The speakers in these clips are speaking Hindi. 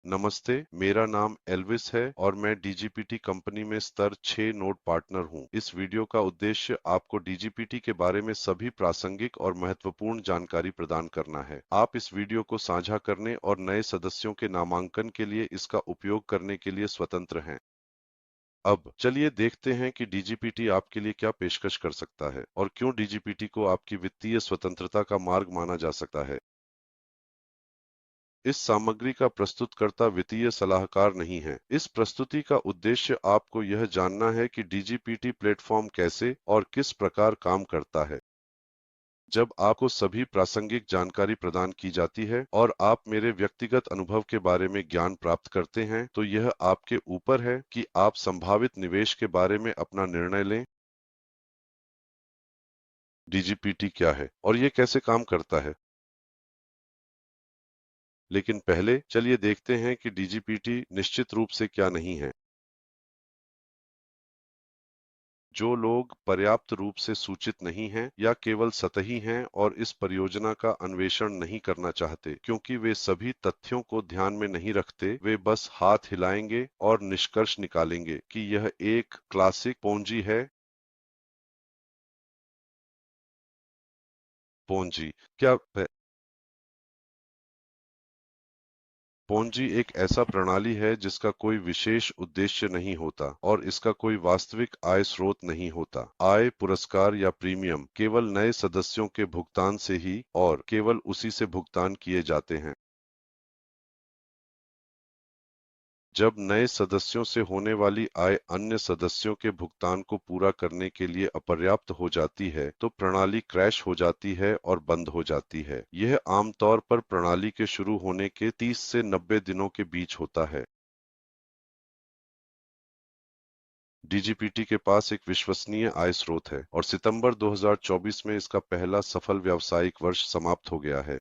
नमस्ते, मेरा नाम एल्विस है और मैं डीजीपीटी कंपनी में स्तर 6 नोड पार्टनर हूं। इस वीडियो का उद्देश्य आपको डीजीपीटी के बारे में सभी प्रासंगिक और महत्वपूर्ण जानकारी प्रदान करना है। आप इस वीडियो को साझा करने और नए सदस्यों के नामांकन के लिए इसका उपयोग करने के लिए स्वतंत्र हैं। अब चलिए देखते हैं कि डीजीपीटी आपके लिए क्या पेशकश कर सकता है और क्यों डीजीपीटी को आपकी वित्तीय स्वतंत्रता का मार्ग माना जा सकता है। इस सामग्री का प्रस्तुतकर्ता वित्तीय सलाहकार नहीं है। इस प्रस्तुति का उद्देश्य आपको यह जानना है कि डीजीपीटी प्लेटफॉर्म कैसे और किस प्रकार काम करता है। जब आपको सभी प्रासंगिक जानकारी प्रदान की जाती है और आप मेरे व्यक्तिगत अनुभव के बारे में ज्ञान प्राप्त करते हैं, तो यह आपके ऊपर है कि आप संभावित निवेश के बारे में अपना निर्णय लें। डीजीपीटी क्या है और ये कैसे काम करता है? लेकिन पहले चलिए देखते हैं कि डीजीपीटी निश्चित रूप से क्या नहीं है। जो लोग पर्याप्त रूप से सूचित नहीं हैं या केवल सतही हैं और इस परियोजना का अन्वेषण नहीं करना चाहते, क्योंकि वे सभी तथ्यों को ध्यान में नहीं रखते, वे बस हाथ हिलाएंगे और निष्कर्ष निकालेंगे कि यह एक क्लासिक पोंजी है। पोंजी क्या है? पोंजी एक ऐसा प्रणाली है जिसका कोई विशेष उद्देश्य नहीं होता और इसका कोई वास्तविक आय स्रोत नहीं होता। आय, पुरस्कार या प्रीमियम केवल नए सदस्यों के भुगतान से ही और केवल उसी से भुगतान किए जाते हैं। जब नए सदस्यों से होने वाली आय अन्य सदस्यों के भुगतान को पूरा करने के लिए अपर्याप्त हो जाती है, तो प्रणाली क्रैश हो जाती है और बंद हो जाती है। यह आमतौर पर प्रणाली के शुरू होने के 30 से 90 दिनों के बीच होता है। डीजीपीटी के पास एक विश्वसनीय आय स्रोत है और सितंबर 2024 में इसका पहला सफल व्यावसायिक वर्ष समाप्त हो गया है।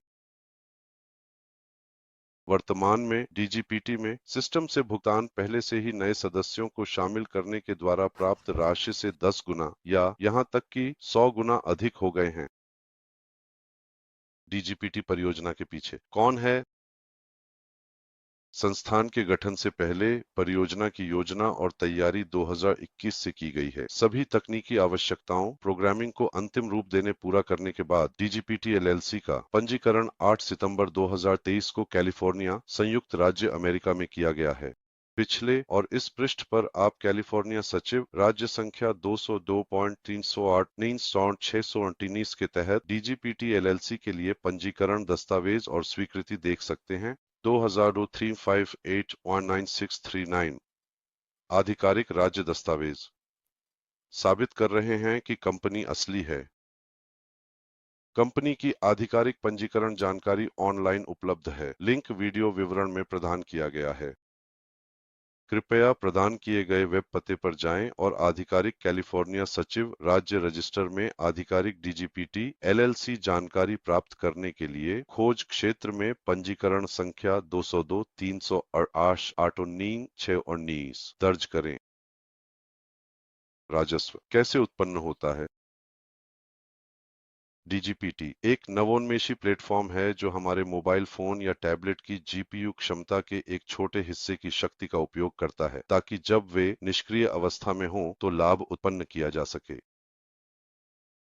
वर्तमान में डीजीपीटी में सिस्टम से भुगतान पहले से ही नए सदस्यों को शामिल करने के द्वारा प्राप्त राशि से 10 गुना या यहां तक कि 100 गुना अधिक हो गए हैं। डीजीपीटी परियोजना के पीछे कौन है? संस्थान के गठन से पहले परियोजना की योजना और तैयारी 2021 से की गई है। सभी तकनीकी आवश्यकताओं, प्रोग्रामिंग को अंतिम रूप देने पूरा करने के बाद डीजीपीटी एलएलसी का पंजीकरण 8 सितंबर 2023 को कैलिफोर्निया, संयुक्त राज्य अमेरिका में किया गया है। पिछले और इस पृष्ठ पर आप कैलिफोर्निया सचिव राज्य संख्या 202.308 के तहत डीजीपीटी एलएलसी के लिए पंजीकरण दस्तावेज और स्वीकृति देख सकते हैं। 2023581969 आधिकारिक राज्य दस्तावेज साबित कर रहे हैं कि कंपनी असली है। कंपनी की आधिकारिक पंजीकरण जानकारी ऑनलाइन उपलब्ध है। लिंक वीडियो विवरण में प्रदान किया गया है। कृपया प्रदान किए गए वेब पते पर जाएं और आधिकारिक कैलिफोर्निया सचिव राज्य रजिस्टर में आधिकारिक डीजीपीटी एलएलसी जानकारी प्राप्त करने के लिए खोज क्षेत्र में पंजीकरण संख्या 202-308-619 दर्ज करें। राजस्व कैसे उत्पन्न होता है? डीजीपीटी एक नवोन्मेषी प्लेटफॉर्म है जो हमारे मोबाइल फोन या टैबलेट की जीपीयू क्षमता के एक छोटे हिस्से की शक्ति का उपयोग करता है ताकि जब वे निष्क्रिय अवस्था में हों तो लाभ उत्पन्न किया जा सके।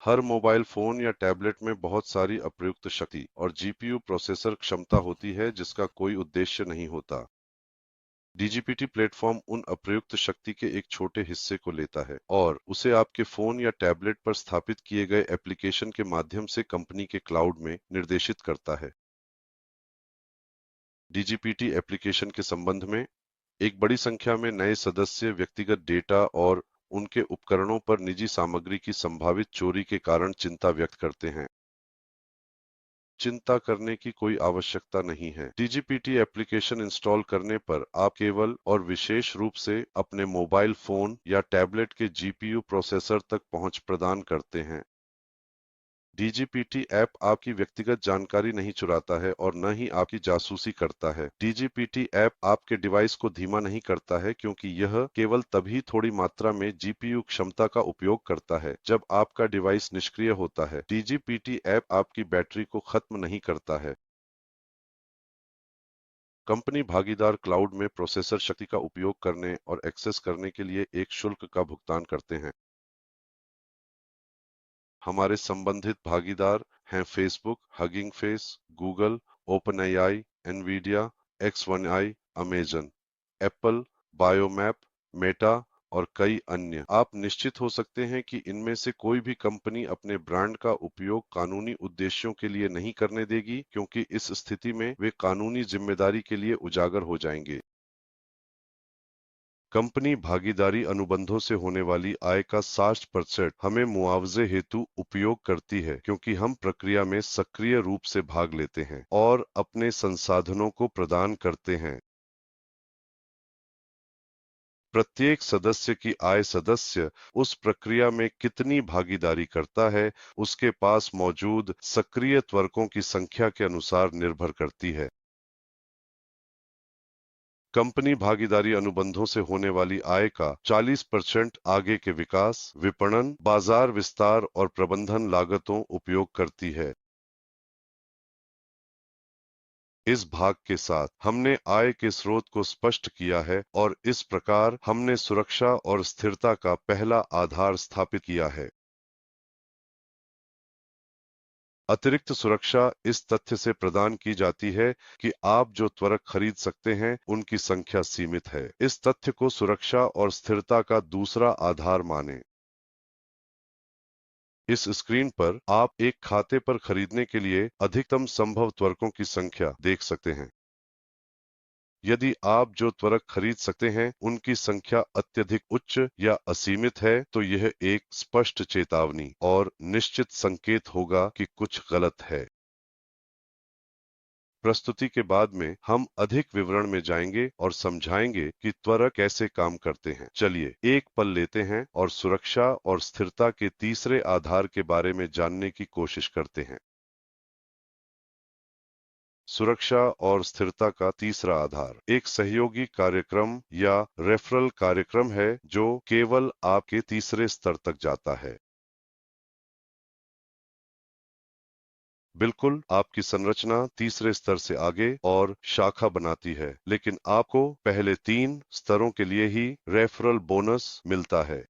हर मोबाइल फोन या टैबलेट में बहुत सारी अप्रयुक्त शक्ति और जीपीयू प्रोसेसर क्षमता होती है जिसका कोई उद्देश्य नहीं होता। डीजीपीटी प्लेटफॉर्म उन अप्रयुक्त शक्ति के एक छोटे हिस्से को लेता है और उसे आपके फोन या टैबलेट पर स्थापित किए गए एप्लीकेशन के माध्यम से कंपनी के क्लाउड में निर्देशित करता है। डीजीपीटी एप्लीकेशन के संबंध में एक बड़ी संख्या में नए सदस्य व्यक्तिगत डेटा और उनके उपकरणों पर निजी सामग्री की संभावित चोरी के कारण चिंता व्यक्त करते हैं। चिंता करने की कोई आवश्यकता नहीं है। डीजीपीटी एप्लीकेशन इंस्टॉल करने पर आप केवल और विशेष रूप से अपने मोबाइल फोन या टैबलेट के जीपीयू प्रोसेसर तक पहुंच प्रदान करते हैं। डीजीपीटी ऐप आपकी व्यक्तिगत जानकारी नहीं चुराता है और न ही आपकी जासूसी करता है। डीजीपीटी ऐप आपके डिवाइस को धीमा नहीं करता है क्योंकि यह केवल तभी थोड़ी मात्रा में जीपीयू क्षमता का उपयोग करता है जब आपका डिवाइस निष्क्रिय होता है। डीजीपीटी ऐप आपकी बैटरी को खत्म नहीं करता है। कंपनी भागीदार क्लाउड में प्रोसेसर शक्ति का उपयोग करने और एक्सेस करने के लिए एक शुल्क का भुगतान करते हैं। हमारे संबंधित भागीदार हैं Facebook, Hugging Face, Google, OpenAI, Nvidia, X1i, Amazon, Apple, BioMap, Meta और कई अन्य। आप निश्चित हो सकते हैं कि इनमें से कोई भी कंपनी अपने ब्रांड का उपयोग कानूनी उद्देश्यों के लिए नहीं करने देगी, क्योंकि इस स्थिति में वे कानूनी जिम्मेदारी के लिए उजागर हो जाएंगे। कंपनी भागीदारी अनुबंधों से होने वाली आय का 60% हमें मुआवजे हेतु उपयोग करती है, क्योंकि हम प्रक्रिया में सक्रिय रूप से भाग लेते हैं और अपने संसाधनों को प्रदान करते हैं। प्रत्येक सदस्य की आय सदस्य उस प्रक्रिया में कितनी भागीदारी करता है, उसके पास मौजूद सक्रिय त्वरकों की संख्या के अनुसार निर्भर करती है। कंपनी भागीदारी अनुबंधों से होने वाली आय का 40% आगे के विकास, विपणन, बाजार विस्तार और प्रबंधन लागतों उपयोग करती है। इस भाग के साथ हमने आय के स्रोत को स्पष्ट किया है और इस प्रकार हमने सुरक्षा और स्थिरता का पहला आधार स्थापित किया है। अतिरिक्त सुरक्षा इस तथ्य से प्रदान की जाती है कि आप जो त्वरक खरीद सकते हैं उनकी संख्या सीमित है। इस तथ्य को सुरक्षा और स्थिरता का दूसरा आधार माने। इस स्क्रीन पर आप एक खाते पर खरीदने के लिए अधिकतम संभव त्वरकों की संख्या देख सकते हैं। यदि आप जो त्वरक खरीद सकते हैं उनकी संख्या अत्यधिक उच्च या असीमित है, तो यह एक स्पष्ट चेतावनी और निश्चित संकेत होगा कि कुछ गलत है। प्रस्तुति के बाद में हम अधिक विवरण में जाएंगे और समझाएंगे कि त्वरक कैसे काम करते हैं। चलिए एक पल लेते हैं और सुरक्षा और स्थिरता के तीसरे आधार के बारे में जानने की कोशिश करते हैं। सुरक्षा और स्थिरता का तीसरा आधार एक सहयोगी कार्यक्रम या रेफरल कार्यक्रम है, जो केवल आपके तीसरे स्तर तक जाता है। बिल्कुल, आपकी संरचना तीसरे स्तर से आगे और शाखा बनाती है, लेकिन आपको पहले 3 स्तरों के लिए ही रेफरल बोनस मिलता है।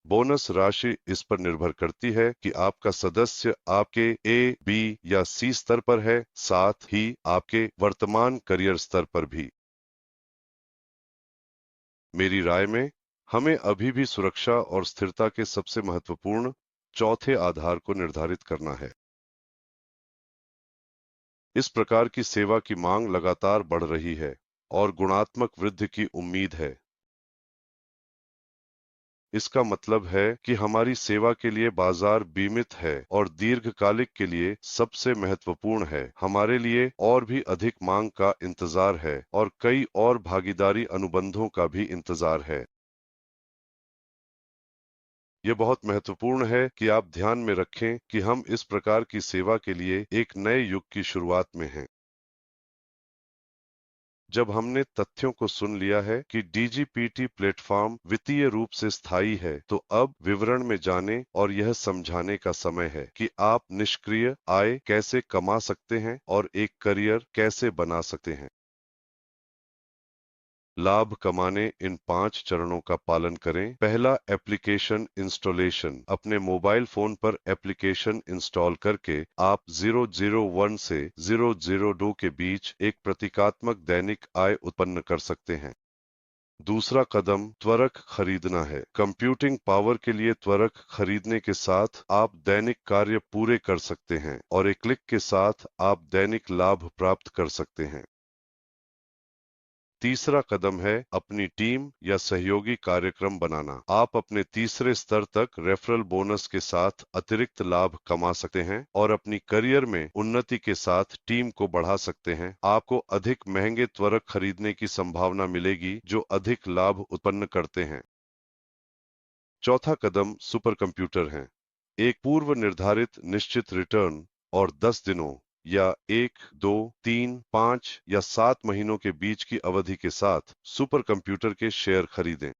बोनस राशि इस पर निर्भर करती है कि आपका सदस्य आपके ए, बी या सी स्तर पर है, साथ ही आपके वर्तमान करियर स्तर पर भी। मेरी राय में हमें अभी भी सुरक्षा और स्थिरता के सबसे महत्वपूर्ण चौथे आधार को निर्धारित करना है। इस प्रकार की सेवा की मांग लगातार बढ़ रही है और गुणात्मक वृद्धि की उम्मीद है। इसका मतलब है कि हमारी सेवा के लिए बाजार बीमित है और दीर्घकालिक के लिए सबसे महत्वपूर्ण है। हमारे लिए और भी अधिक मांग का इंतजार है और कई और भागीदारी अनुबंधों का भी इंतजार है। यह बहुत महत्वपूर्ण है कि आप ध्यान में रखें कि हम इस प्रकार की सेवा के लिए एक नए युग की शुरुआत में हैं। जब हमने तथ्यों को सुन लिया है कि डीजीपीटी प्लेटफॉर्म वित्तीय रूप से स्थायी है, तो अब विवरण में जाने और यह समझाने का समय है कि आप निष्क्रिय आय कैसे कमा सकते हैं और एक करियर कैसे बना सकते हैं। लाभ कमाने इन 5 चरणों का पालन करें। पहला, एप्लीकेशन इंस्टॉलेशन। अपने मोबाइल फोन पर एप्लीकेशन इंस्टॉल करके आप 001 से 002 के बीच एक प्रतीकात्मक दैनिक आय उत्पन्न कर सकते हैं। दूसरा कदम त्वरक खरीदना है। कंप्यूटिंग पावर के लिए त्वरक खरीदने के साथ आप दैनिक कार्य पूरे कर सकते हैं और एक क्लिक के साथ आप दैनिक लाभ प्राप्त कर सकते हैं। तीसरा कदम है अपनी टीम या सहयोगी कार्यक्रम बनाना। आप अपने तीसरे स्तर तक रेफरल बोनस के साथ अतिरिक्त लाभ कमा सकते हैं और अपनी करियर में उन्नति के साथ टीम को बढ़ा सकते हैं। आपको अधिक महंगे त्वरक खरीदने की संभावना मिलेगी, जो अधिक लाभ उत्पन्न करते हैं। चौथा कदम सुपर कंप्यूटर है। एक पूर्व निर्धारित निश्चित रिटर्न और 10 दिनों या 1, 2, 3, 5 या 7 महीनों के बीच की अवधि के साथ सुपर कंप्यूटर के शेयर खरीदें।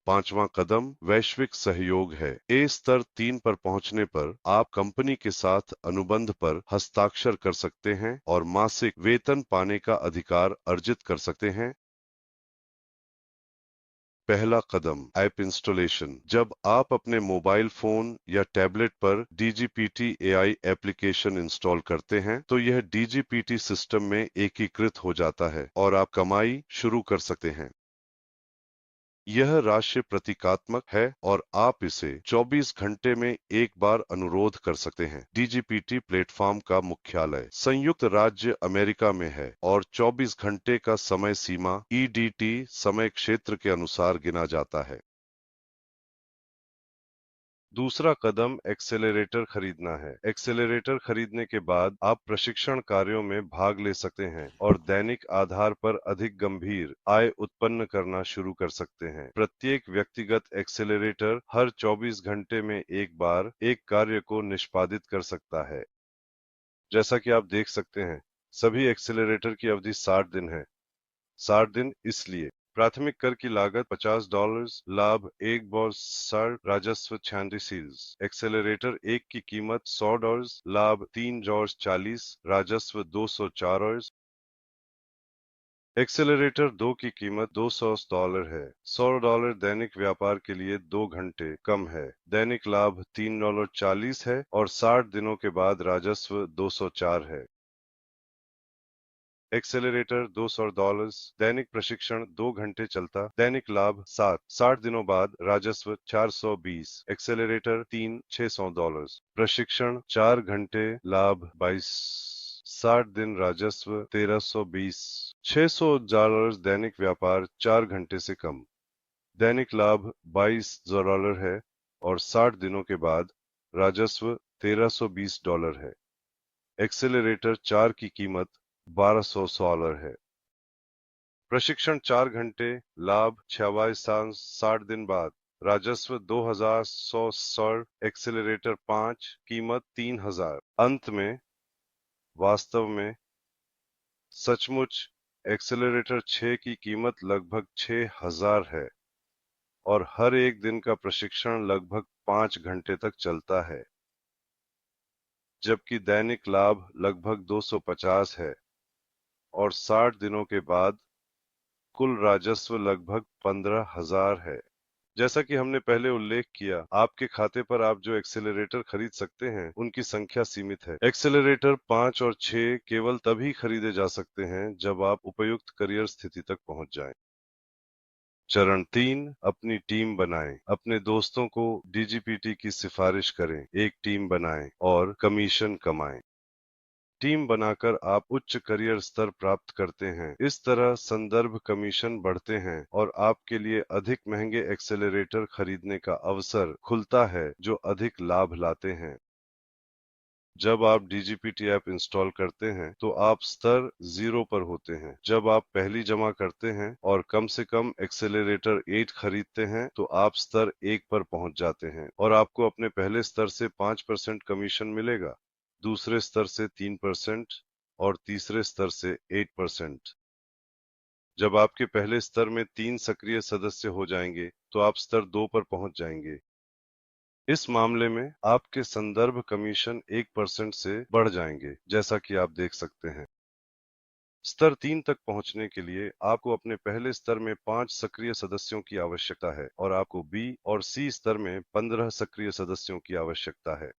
पांचवां कदम वैश्विक सहयोग है। ए स्तर 3 पर पहुंचने पर आप कंपनी के साथ अनुबंध पर हस्ताक्षर कर सकते हैं और मासिक वेतन पाने का अधिकार अर्जित कर सकते हैं। पहला कदम ऐप इंस्टॉलेशन। जब आप अपने मोबाइल फोन या टैबलेट पर डीजीपीटी एआई एप्लीकेशन इंस्टॉल करते हैं तो यह डीजीपीटी सिस्टम में एकीकृत हो जाता है और आप कमाई शुरू कर सकते हैं। यह राशि प्रतीकात्मक है और आप इसे 24 घंटे में एक बार अनुरोध कर सकते हैं। डीजीपीटी प्लेटफॉर्म का मुख्यालय संयुक्त राज्य अमेरिका में है और 24 घंटे का समय सीमा ईडीटी समय क्षेत्र के अनुसार गिना जाता है। दूसरा कदम एक्सेलरेटर खरीदना है। एक्सेलरेटर खरीदने के बाद आप प्रशिक्षण कार्यों में भाग ले सकते हैं और दैनिक आधार पर अधिक गंभीर आय उत्पन्न करना शुरू कर सकते हैं। प्रत्येक व्यक्तिगत एक्सेलरेटर हर 24 घंटे में एक बार एक कार्य को निष्पादित कर सकता है। जैसा कि आप देख सकते हैं, सभी एक्सेलरेटर की अवधि 60 दिन है। 60 दिन इसलिए प्राथमिक कर की लागत $50, लाभ $1 राजस्व 36। एक्सेलरेटर 1 की कीमत $100, लाभ $3.40 राजस्व $204। एक्सेलरेटर 2 की कीमत $200 है। $100 दैनिक व्यापार के लिए 2 घंटे कम है। दैनिक लाभ $3.40 है और 60 दिनों के बाद राजस्व 204 है। एक्सेलरेटर $200, दैनिक प्रशिक्षण 2 घंटे चलता, दैनिक लाभ 60 दिनों बाद राजस्व 420। एक्सेलरेटर 3 $600, प्रशिक्षण 4 घंटे, लाभ 22। 60 दिन राजस्व 1320। $600 दैनिक व्यापार 4 घंटे से कम, दैनिक लाभ $22 है और 60 दिनों के बाद राजस्व $1320 है। एक्सेलरेटर 4 की कीमत $1200 है। प्रशिक्षण 4 घंटे, लाभ 60 दिन बाद, राजस्व 2100। एक्सेलरेटर 5 कीमत 3000। अंत में वास्तव में सचमुच एक्सेलरेटर 6 की कीमत लगभग 6000 है और हर एक दिन का प्रशिक्षण लगभग 5 घंटे तक चलता है, जबकि दैनिक लाभ लगभग 250 है और 60 दिनों के बाद कुल राजस्व लगभग 15,000 है। जैसा कि हमने पहले उल्लेख किया, आपके खाते पर आप जो एक्सेलरेटर खरीद सकते हैं, उनकी संख्या सीमित है। एक्सेलरेटर 5 और 6 केवल तभी खरीदे जा सकते हैं जब आप उपयुक्त करियर स्थिति तक पहुंच जाएं। चरण 3, अपनी टीम बनाएं। अपने दोस्तों को डीजीपीटी की सिफारिश करें, एक टीम बनाएं और कमीशन कमाएं। टीम बनाकर आप उच्च करियर स्तर प्राप्त करते हैं। इस तरह संदर्भ कमीशन बढ़ते हैं और आपके लिए अधिक महंगे एक्सेलरेटर खरीदने का अवसर खुलता है जो अधिक लाभ लाते हैं। जब आप डीजीपीटी ऐप इंस्टॉल करते हैं तो आप स्तर 0 पर होते हैं। जब आप पहली जमा करते हैं और कम से कम एक्सेलरेटर 8 खरीदते हैं तो आप स्तर 1 पर पहुंच जाते हैं और आपको अपने पहले स्तर से 5% कमीशन मिलेगा, दूसरे स्तर से 3% और तीसरे स्तर से 8%। जब आपके पहले स्तर में 3 सक्रिय सदस्य हो जाएंगे तो आप स्तर 2 पर पहुंच जाएंगे। इस मामले में आपके संदर्भ कमीशन 1% से बढ़ जाएंगे, जैसा कि आप देख सकते हैं। स्तर 3 तक पहुंचने के लिए आपको अपने पहले स्तर में 5 सक्रिय सदस्यों की आवश्यकता है और आपको बी और सी स्तर में 15 सक्रिय सदस्यों की आवश्यकता है।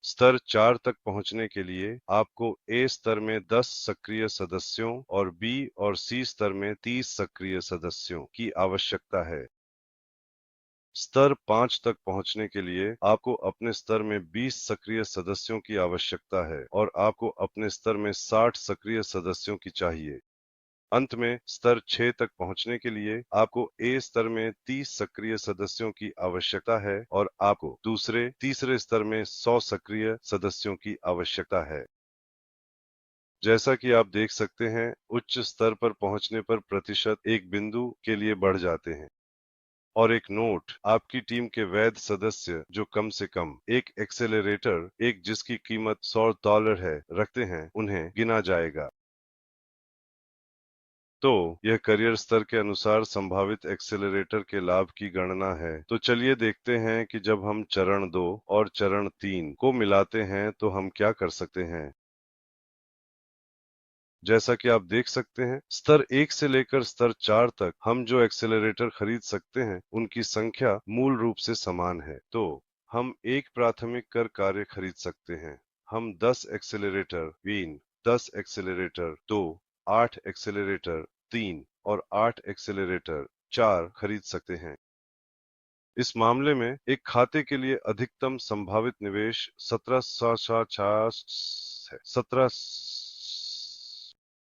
स्तर 4 तक पहुंचने के लिए आपको ए स्तर में 10 सक्रिय सदस्यों और बी और सी स्तर में 30 सक्रिय सदस्यों की आवश्यकता है। स्तर 5 तक पहुंचने के लिए आपको अपने स्तर में 20 सक्रिय सदस्यों की आवश्यकता है और आपको अपने स्तर में 60 सक्रिय सदस्यों की चाहिए। अंत में स्तर 6 तक पहुंचने के लिए आपको ए स्तर में 30 सक्रिय सदस्यों की आवश्यकता है और आपको तीसरे स्तर में 100 सक्रिय सदस्यों की आवश्यकता है। जैसा कि आप देख सकते हैं, उच्च स्तर पर पहुंचने पर प्रतिशत एक बिंदु के लिए बढ़ जाते हैं। और एक नोट, आपकी टीम के वैध सदस्य जो कम से कम एक एक्सेलरेटर, एक जिसकी कीमत $100 है, रखते हैं, उन्हें गिना जाएगा। तो यह करियर स्तर के अनुसार संभावित एक्सेलरेटर के लाभ की गणना है। तो चलिए देखते हैं कि जब हम चरण 2 और चरण 3 को मिलाते हैं तो हम क्या कर सकते हैं। जैसा कि आप देख सकते हैं, स्तर 1 से लेकर स्तर 4 तक हम जो एक्सेलरेटर खरीद सकते हैं उनकी संख्या मूल रूप से समान है। तो हम एक प्राथमिक कर कार्य खरीद सकते हैं। हम 10 एक्सेलरेटर 3, 10 एक्सेलरेटर 2, 8 एक्सेलरेटर 3 और 8 एक्सेलरेटर 4 खरीद सकते हैं। इस मामले में एक खाते के लिए अधिकतम संभावित निवेश 17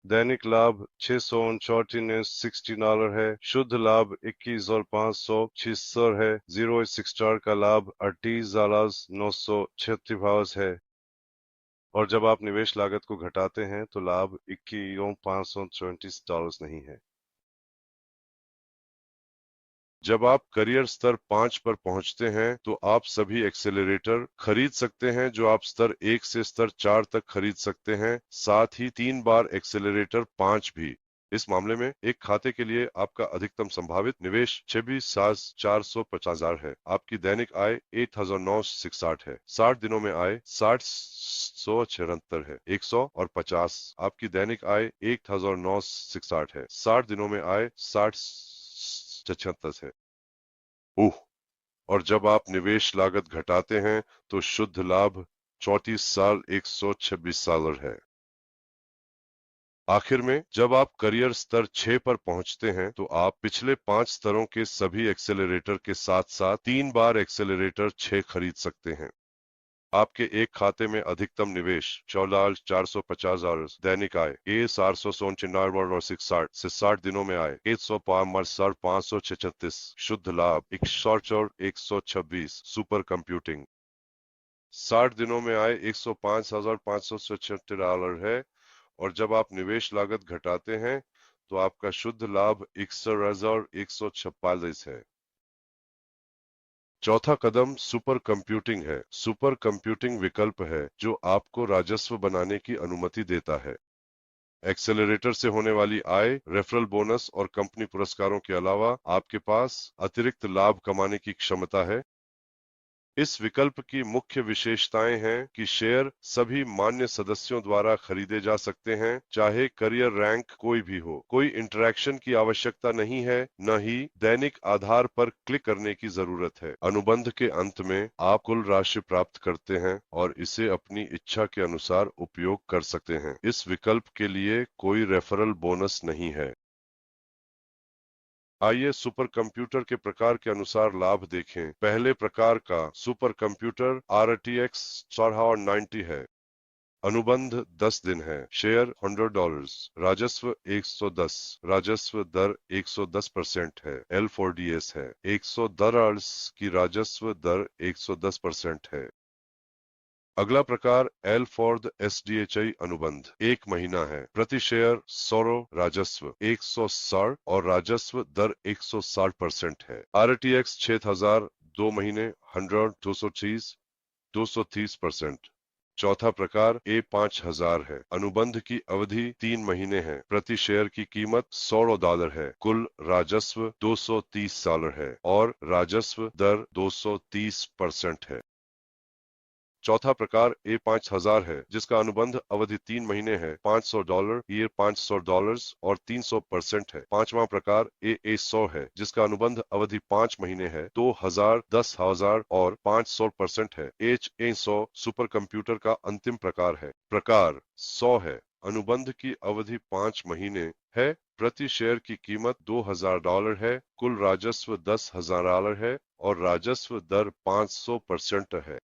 दैनिक लाभ $659 है। शुद्ध लाभ 21,576 है। 0 स्टार का लाभ $38,936 है। और जब आप निवेश लागत को घटाते हैं तो लाभ $21,520 नहीं है। जब आप करियर स्तर 5 पर पहुंचते हैं तो आप सभी एक्सेलरेटर खरीद सकते हैं जो आप स्तर 1 से स्तर 4 तक खरीद सकते हैं, साथ ही 3 बार एक्सेलरेटर 5 भी। इस मामले में एक खाते के लिए आपका अधिकतम संभावित निवेश 26,450,000 है। आपकी दैनिक आय 8,960 है। 60 दिनों में आय 60,176 है। 100 और 50। आपकी दैनिक आय 8,960 है। 60 दिनों में आय 60,76 है। ओह! और जब आप निवेश लागत घटाते हैं तो शुद्ध लाभ 34,126 है। आखिर में जब आप करियर स्तर 6 पर पहुंचते हैं तो आप पिछले 5 स्तरों के सभी एक्सेलरेटर के साथ-साथ 3 बार एक्सेलरेटर 6 खरीद सकते हैं। आपके एक खाते में अधिकतम निवेश 14,450 दैनिक आय 460 से 60 दिनों में आए 105,536 शुद्ध लाभ 126 सुपर कंप्यूटिंग 60 दिनों में आए $105,566 है। और जब आप निवेश लागत घटाते हैं तो आपका शुद्ध लाभ 61,146 है। चौथा कदम सुपर कंप्यूटिंग है। सुपर कंप्यूटिंग विकल्प है जो आपको राजस्व बनाने की अनुमति देता है। एक्सेलरेटर से होने वाली आय, रेफरल बोनस और कंपनी पुरस्कारों के अलावा आपके पास अतिरिक्त लाभ कमाने की क्षमता है। इस विकल्प की मुख्य विशेषताएं हैं कि शेयर सभी मान्य सदस्यों द्वारा खरीदे जा सकते हैं, चाहे करियर रैंक कोई भी हो। कोई इंटरैक्शन की आवश्यकता नहीं है, न ही दैनिक आधार पर क्लिक करने की जरूरत है। अनुबंध के अंत में आप कुल राशि प्राप्त करते हैं और इसे अपनी इच्छा के अनुसार उपयोग कर सकते हैं। इस विकल्प के लिए कोई रेफरल बोनस नहीं है। आइए सुपर कंप्यूटर के प्रकार के अनुसार लाभ देखें। पहले प्रकार का सुपर कंप्यूटर RTX 490 है। अनुबंध 10 दिन है। शेयर $100। राजस्व 110। राजस्व दर 110% है। L4DS है। 110 की राजस्व दर 110% है। अगला प्रकार एल फॉर द SDHI अनुबंध 1 महीना है। प्रति शेयर 100 राजस्व 160 और राजस्व दर 160% है। RTX 6000 2 महीने 100 230% चौथा प्रकार A5000 है। अनुबंध की अवधि 3 महीने है। प्रति शेयर की कीमत $100 है। कुल राजस्व $230 है और राजस्व दर 230% है। चौथा प्रकार A5000 है जिसका अनुबंध अवधि 3 महीने है। $500 ईयर $500 और 300% है। पांचवा प्रकार AA100 है जिसका अनुबंध अवधि 5 महीने है। 2000 10,000 और 500% है। H100 सुपर कंप्यूटर का अंतिम प्रकार है। प्रकार 100 है। अनुबंध की अवधि 5 महीने है। प्रति शेयर की कीमत $2000 है। कुल राजस्व $10,000 है और राजस्व दर 500% है।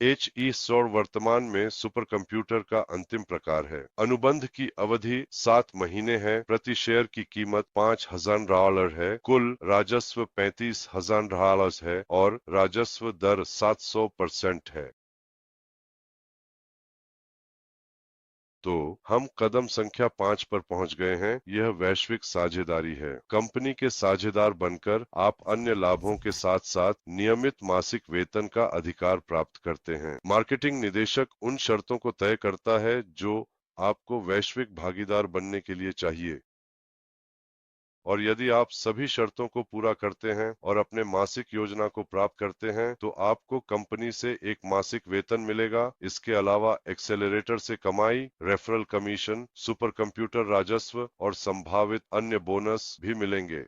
HE100 वर्तमान में सुपर कंप्यूटर का अंतिम प्रकार है। अनुबंध की अवधि 7 महीने है। प्रति शेयर की कीमत $5,000 है। कुल राजस्व $35,000 है और राजस्व दर 700% है। तो हम कदम संख्या 5 पर पहुंच गए हैं। यह वैश्विक साझेदारी है। कंपनी के साझेदार बनकर आप अन्य लाभों के साथ साथ नियमित मासिक वेतन का अधिकार प्राप्त करते हैं। मार्केटिंग निदेशक उन शर्तों को तय करता है जो आपको वैश्विक भागीदार बनने के लिए चाहिए। और यदि आप सभी शर्तों को पूरा करते हैं और अपने मासिक योजना को प्राप्त करते हैं तो आपको कंपनी से एक मासिक वेतन मिलेगा। इसके अलावा एक्सेलरेटर से कमाई, रेफरल कमीशन, सुपर कंप्यूटर राजस्व और संभावित अन्य बोनस भी मिलेंगे।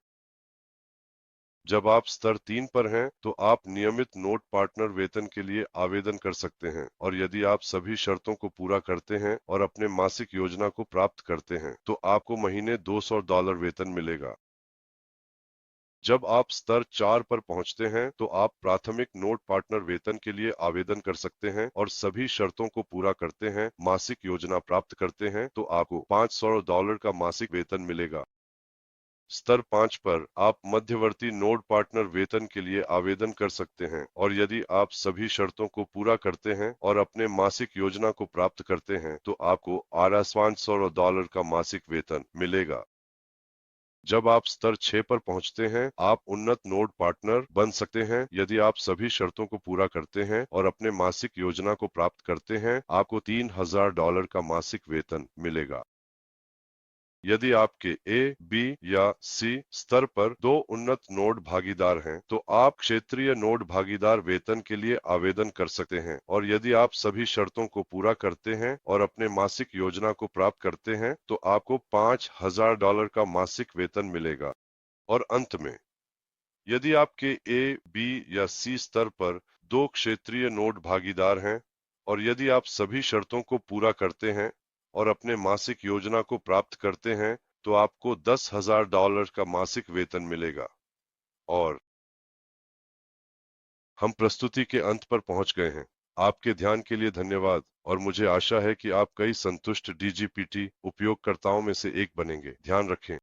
जब आप स्तर 3 पर हैं, तो आप नियमित नोट पार्टनर वेतन के लिए आवेदन कर सकते हैं और यदि आप सभी शर्तों को पूरा करते हैं और अपने मासिक योजना को प्राप्त करते हैं, तो आपको महीने $200 वेतन मिलेगा। जब आप स्तर 4 पर पहुंचते हैं, तो आप प्राथमिक नोट पार्टनर वेतन के लिए आवेदन कर सकते हैं और सभी शर्तों को पूरा करते हैं, मासिक योजना प्राप्त करते हैं, तो आपको $500 का मासिक वेतन मिलेगा। स्तर 5 पर आप मध्यवर्ती नोड पार्टनर वेतन के लिए आवेदन कर सकते हैं और यदि आप सभी शर्तों को पूरा करते हैं और अपने मासिक योजना को प्राप्त करते हैं, तो आपको $500 का मासिक वेतन मिलेगा। जब आप स्तर 6 पर पहुंचते हैं, आप उन्नत नोड पार्टनर बन सकते हैं। यदि आप सभी शर्तों को पूरा करते हैं और अपने मासिक योजना को प्राप्त करते हैं, आपको $3000 का मासिक वेतन मिलेगा। यदि आपके ए, बी या सी स्तर पर 2 उन्नत नोड भागीदार हैं, तो आप क्षेत्रीय नोड भागीदार वेतन के लिए आवेदन कर सकते हैं और यदि आप सभी शर्तों को पूरा करते हैं और अपने मासिक योजना को प्राप्त करते हैं, तो आपको $5000 का मासिक वेतन मिलेगा। और अंत में, यदि आपके ए, बी या सी स्तर पर 2 क्षेत्रीय नोड भागीदार हैं और यदि आप सभी शर्तों को पूरा करते हैं और अपने मासिक योजना को प्राप्त करते हैं, तो आपको $10,000 का मासिक वेतन मिलेगा। और हम प्रस्तुति के अंत पर पहुंच गए हैं। आपके ध्यान के लिए धन्यवाद और मुझे आशा है कि आप कई संतुष्ट डीजीपीटी उपयोगकर्ताओं में से एक बनेंगे। ध्यान रखें।